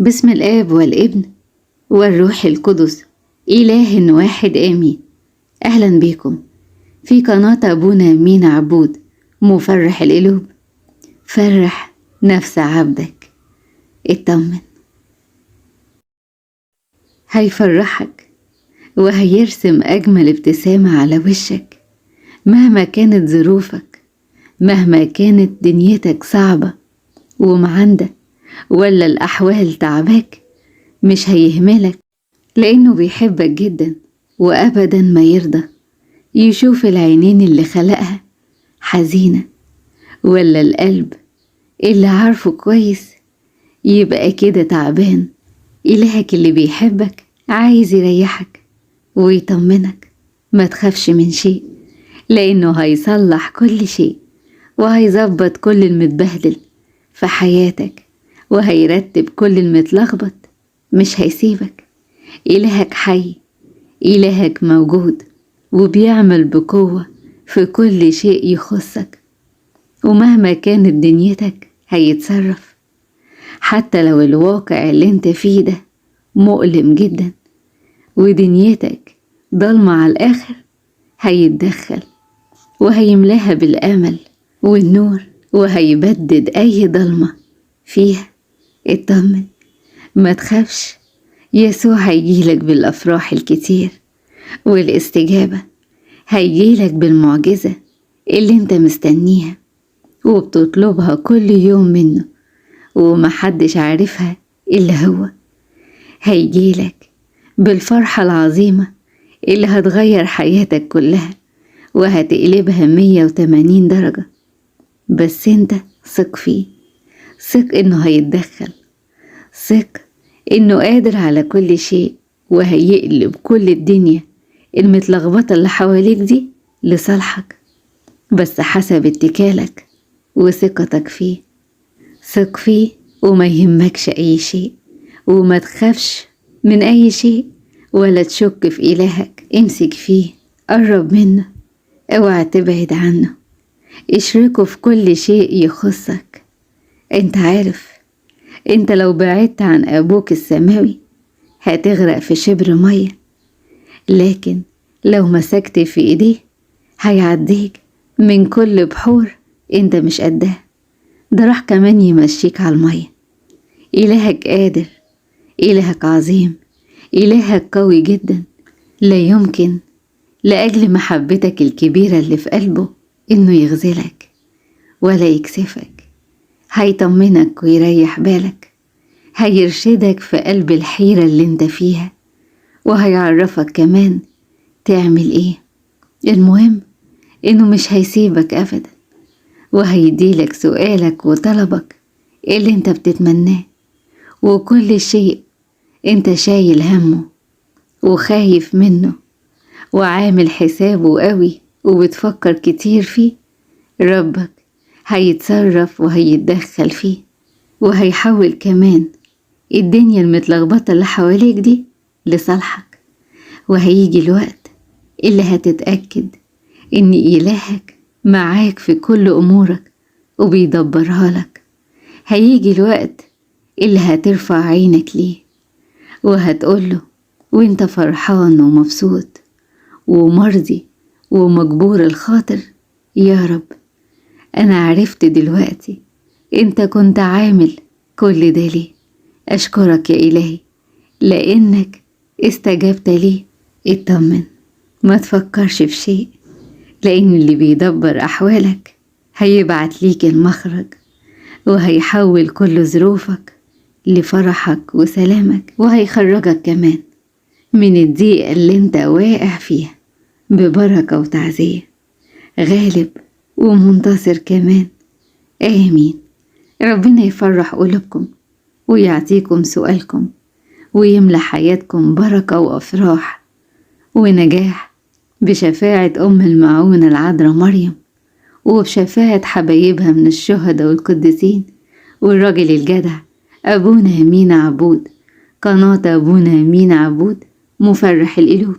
باسم الآب والابن والروح القدس، إله واحد آمين. أهلا بكم في قناة أبونا مينا عبود مفرح القلوب. فرح نفس عبدك، اطمن، هيفرحك وهيرسم أجمل ابتسامة على وشك مهما كانت ظروفك، مهما كانت دنيتك صعبة ومعندة ولا الأحوال تعباك. مش هيهملك لأنه بيحبك جدا، وأبدا ما يرضى يشوف العينين اللي خلقها حزينة ولا القلب اللي عارفه كويس يبقى كده تعبان. إلهك اللي بيحبك عايز يريحك ويطمنك، ما تخافش من شيء لأنه هيصلح كل شيء وهيظبط كل المتبهدل في حياتك وهيرتب كل المتلخبط. مش هيسيبك. إلهك حي، إلهك موجود وبيعمل بقوة في كل شيء يخصك، ومهما كانت دنيتك هيتصرف. حتى لو الواقع اللي انت فيه ده مؤلم جدا ودنيتك ضلمة على الآخر، هيتدخل وهيملاها بالأمل والنور وهيبدد أي ضلمة فيها. اطمن، ما تخافش، يسوع هيجيلك بالأفراح الكتير والاستجابة، هيجيلك بالمعجزة اللي انت مستنيها وبتطلبها كل يوم منه ومحدش عارفها إلا هو. هيجيلك بالفرحة العظيمة اللي هتغير حياتك كلها وهتقلبها 180 درجة. بس انت ثق فيه، ثق انه هيتدخل، ثق انه قادر على كل شيء وهيقلب كل الدنيا المتلخبطة اللي حواليك دي لصالحك، بس حسب اتكالك وثقتك فيه. ثق فيه وما يهمكش اي شيء، وما تخافش من اي شيء ولا تشك في إلهك. امسك فيه، قرب منه، اوعى تبعد عنه، اشركه في كل شيء يخصك. انت عارف، انت لو بعدت عن ابوك السماوي هتغرق في شبر مية، لكن لو مسكت في ايديه هيعديك من كل بحور انت مش قدها. ده راح كمان يمشيك على المية. إلهك قادر، إلهك عظيم، إلهك قوي جدا. لا يمكن لأجل محبتك الكبيرة اللي في قلبه إنه يغزلك ولا يكسفك. هيطمنك ويريح بالك، هيرشدك في قلب الحيرة اللي انت فيها، وهيعرفك كمان تعمل ايه. المهم انه مش هيسيبك ابدا، وهيديلك سؤالك وطلبك اللي انت بتتمناه، وكل شيء انت شايل همه وخايف منه وعامل حسابه قوي وبتفكر كتير فيه. ربك هيتصرف وهيتدخل فيه، وهيحول كمان الدنيا المتلخبطة اللي حواليك دي لصالحك. وهيجي الوقت اللي هتتأكد ان إلهك معاك في كل أمورك وبيدبرها لك. هيجي الوقت اللي هترفع عينك ليه وهتقوله وانت فرحان ومبسوط ومرضي ومجبور الخاطر: يا رب، أنا عرفت دلوقتي انت كنت عامل كل ده ليه. أشكرك يا إلهي لأنك استجبت لي. اطمن، ما تفكرش في شيء، لأن اللي بيدبر أحوالك هيبعت ليك المخرج وهيحول كل ظروفك لفرحك وسلامك، وهيخرجك كمان من الضيقة اللي انت واقع فيها ببركة وتعزية، غالب ومنتصر كمان. آمين. ربنا يفرح قلوبكم ويعطيكم سؤالكم ويملى حياتكم بركة وأفراح ونجاح بشفاعة أم المعونة العذراء مريم، وبشفاعة حبايبها من الشهداء والقديسين والراجل الجدع أبونا مينا عبود. قناة أبونا مينا عبود مفرح القلوب.